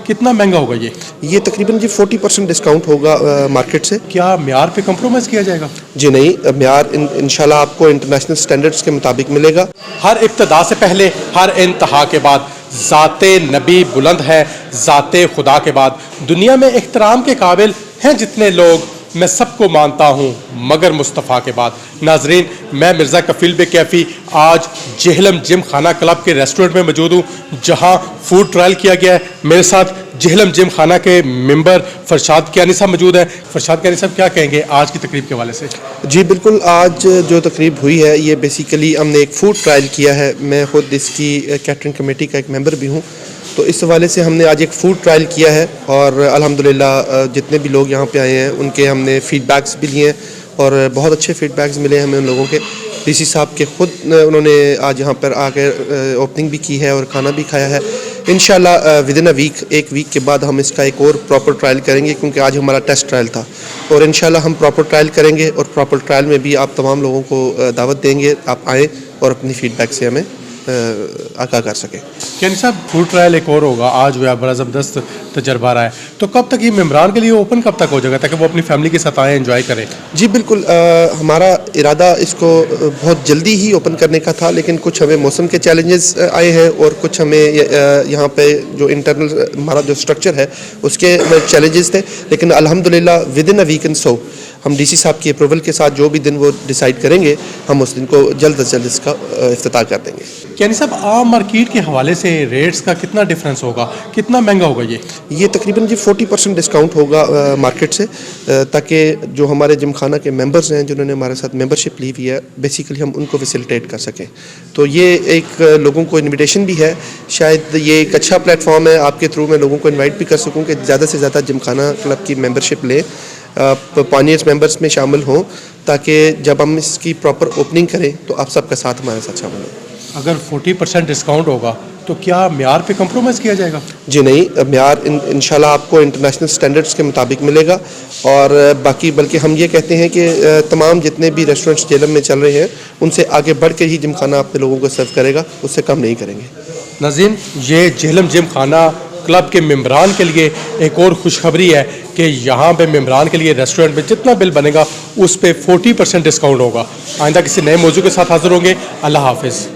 कितना महंगा होगा ये तकरीबन जी 40% डिस्काउंट होगा मार्केट से। क्या म्यार पे कंप्रोमाइज़ किया जाएगा? जी नहीं, म्यार इंशाल्लाह आपको इंटरनेशनल स्टैंडर्ड्स के मुताबिक मिलेगा। हर इब्तदा से पहले हर इंतहा के बाद ज़ाते नबी बुलंद है, ज़ाते खुदा के बाद दुनिया में इख्तराम के काबिल हैं जितने लोग, मैं सबको मानता हूँ मगर मुस्तफ़ा के बाद। नाजरीन, मैं मिर्ज़ा कफ़ील बे कैफ़ी आज जेहलम जिम खाना क्लब के रेस्टोरेंट में मौजूद हूँ, जहाँ फूड ट्रायल किया गया है। मेरे साथ जेहलम जिम खाना के मेंबर फरशाद कियानी साहब मौजूद हैं। फरशाद कियानी साहब, क्या कहेंगे आज की तकरीब के हवाले से? जी बिल्कुल, आज जो तकरीब हुई है ये बेसिकली हमने एक फ़ूड ट्रायल किया है। मैं ख़ुद इसकी कैटरिंग कमेटी का एक मेंबर भी हूँ, तो इस हवाले से हमने आज एक फ़ूड ट्रायल किया है और अल्हम्दुलिल्लाह जितने भी लोग यहाँ पे आए हैं उनके हमने फ़ीडबैक्स भी लिए हैं और बहुत अच्छे फ़ीडबैक्स मिले हमें उन लोगों के। डीसी साहब के ख़ुद उन्होंने आज यहाँ पर आकर ओपनिंग भी की है और खाना भी खाया है। इंशाल्लाह विदिन एक वीक के बाद हम इसका एक और प्रॉपर ट्रायल करेंगे, क्योंकि आज हमारा टेस्ट ट्रायल था और इंशाल्लाह हम प्रॉपर ट्रायल करेंगे और प्रॉपर ट्रायल में भी आप तमाम लोगों को दावत देंगे, आप आएँ और अपनी फ़ीडबैक से हमें आगाह कर सकें। कियानी साहब, फूड ट्रायल एक और होगा, आज हुआ, बड़ा ज़बरदस्त तजर्बा रहा है, तो कब तक ये मेम्बरान के लिए ओपन कब तक हो जाएगा ताकि वो अपनी फैमिली के साथ आएँ, एंजॉय करें? जी बिल्कुल, हमारा इरादा इसको बहुत जल्दी ही ओपन करने का था, लेकिन कुछ हमें मौसम के चैलेंजेस आए हैं और कुछ हमें यहाँ पे जो इंटरनल हमारा जो स्ट्रक्चर है उसके चैलेंजेस थे, लेकिन अल्हम्दुलिल्लाह within a week and so हम डीसी साहब की अप्रूवल के साथ जो भी दिन वो डिसाइड करेंगे हम उस दिन को जल्द से जल्द इसका इफ्तिताह कर देंगे। कियानी साहब, आम मार्केट के हवाले से रेट्स का कितना डिफरेंस होगा, कितना महंगा होगा ये तकरीबन जी 40% डिस्काउंट होगा मार्केट से, ताकि जो हमारे जिम खाना के मेंबर्स हैं जिन्होंने हमारे साथ मेंबरशिप ली हुई है, बेसिकली हम उनको फैसिलिटेट कर सकें। तो ये एक लोगों को इन्विटेशन भी है, शायद ये एक अच्छा प्लेटफॉर्म है, आपके थ्रू मैं लोगों को इन्वाइट भी कर सकूँ कि ज़्यादा से ज़्यादा जिम खाना क्लब की मेंबरशिप लें, पायनियर्स मेंबर्स में शामिल हों, ताकि जब हम इसकी प्रॉपर ओपनिंग करें तो आप सबका साथ हमारे साथ शामिल हो। अगर 40% डिस्काउंट होगा तो क्या म्यार पे कंप्रोमाइज़ किया जाएगा? जी नहीं, म्यार इंशाल्लाह आपको इंटरनेशनल स्टैंडर्ड्स के मुताबिक मिलेगा और बाकी बल्कि हम ये कहते हैं कि तमाम जितने भी रेस्टोरेंट्स जेहलम में चल रहे हैं उनसे आगे बढ़ के ही जिम खाना अपने लोगों को सर्व करेगा, उससे कम नहीं करेंगे। नाज़रीन, ये जेहलम जिम खाना क्लब के मेम्बरान के लिए एक और खुशखबरी है कि यहाँ पे मेम्बरान के लिए रेस्टोरेंट में जितना बिल बनेगा उस पर 40% डिस्काउंट होगा। आइंदा किसी नए मौजू के साथ हाजिर होंगे। अल्लाह हाफिज़।